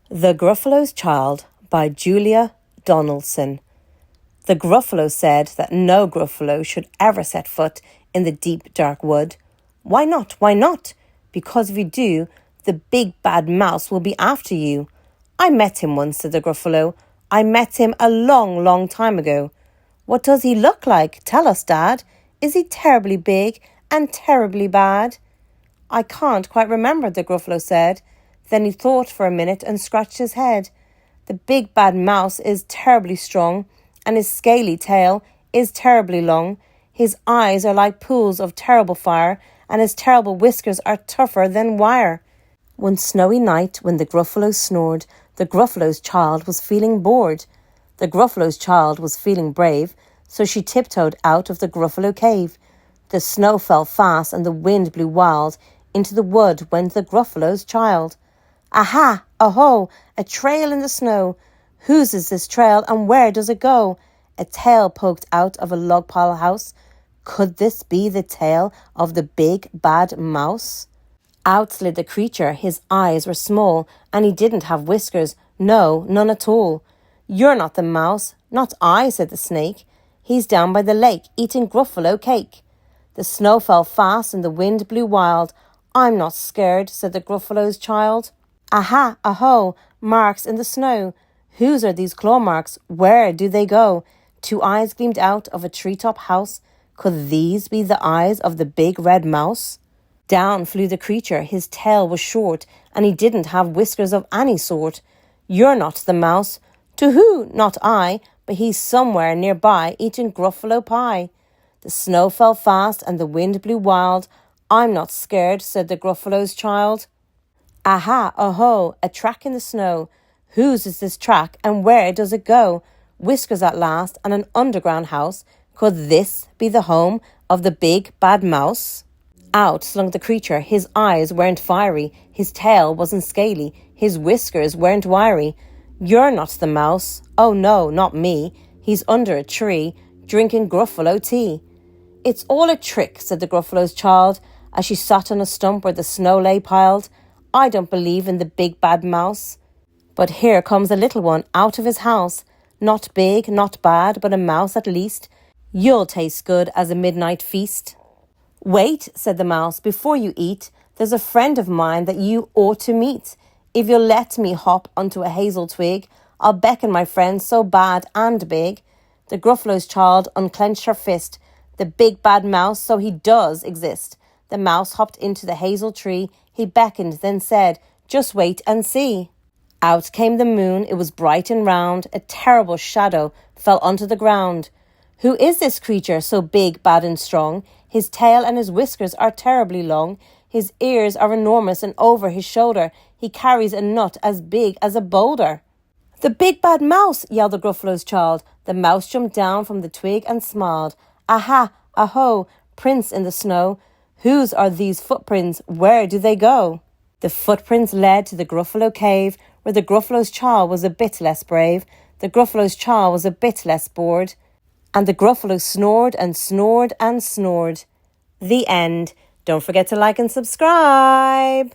The Gruffalo's Child by Julia Donaldson. The Gruffalo said that no Gruffalo should ever set foot in the deep dark wood. Why not? Why not? Because if you do, the big bad mouse will be after you. I met him once, said the Gruffalo. I met him a long, long time ago. What does he look like? Tell us, Dad. Is he terribly big and terribly bad? I can't quite remember, the Gruffalo said. Then he thought for a minute and scratched his head. The big bad mouse is terribly strong, and his scaly tail is terribly long. His eyes are like pools of terrible fire, and his terrible whiskers are tougher than wire. One snowy night, when the Gruffalo snored, the Gruffalo's child was feeling bored. The Gruffalo's child was feeling brave, so she tiptoed out of the Gruffalo cave. The snow fell fast, and the wind blew wild. Into the wood went the Gruffalo's child. Aha! Aho! A trail in the snow. Whose is this trail, and where does it go? A tail poked out of a log pile house. Could this be the tail of the big bad mouse? Out slid the creature. His eyes were small, and he didn't have whiskers. No, none at all. You're not the mouse. Not I, said the snake. He's down by the lake, eating Gruffalo cake. The snow fell fast, and the wind blew wild. I'm not scared, said the Gruffalo's child. Aha, aho, marks in the snow. Whose are these claw marks? Where do they go? Two eyes gleamed out of a treetop house. Could these be the eyes of the big red mouse? Down flew the creature. His tail was short, and he didn't have whiskers of any sort. You're not the mouse. To who? Not I, but he's somewhere nearby, eating Gruffalo pie. The snow fell fast, and the wind blew wild. I'm not scared, said the Gruffalo's child. Aha, aho, a track in the snow. Whose is this track, and where does it go? Whiskers at last, and an underground house. Could this be the home of the big bad mouse? Out slunk the creature. His eyes weren't fiery, his tail wasn't scaly, his whiskers weren't wiry. You're not the mouse. Oh no, not me. He's under a tree, drinking Gruffalo tea. It's all a trick, said the Gruffalo's child, as she sat on a stump where the snow lay piled. I don't believe in the big bad mouse. But here comes a little one out of his house. Not big, not bad, but a mouse at least. You'll taste good as a midnight feast. Wait, said the mouse, before you eat. There's a friend of mine that you ought to meet. If you'll let me hop onto a hazel twig, I'll beckon my friend so bad and big. The Gruffalo's child unclenched her fist. The big bad mouse, so he does exist. The mouse hopped into the hazel tree. He beckoned, then said, just wait and see. Out came the moon. It was bright and round. A terrible shadow fell onto the ground. Who is this creature so big, bad and strong? His tail and his whiskers are terribly long. His ears are enormous, and over his shoulder he carries a nut as big as a boulder. The big bad mouse, yelled the Gruffalo's child. The mouse jumped down from the twig and smiled. Aha, aho, prints in the snow. Whose are these footprints? Where do they go? The footprints led to the Gruffalo cave, where the Gruffalo's child was a bit less brave. The Gruffalo's child was a bit less bored. And the Gruffalo snored and snored and snored. The end. Don't forget to like and subscribe.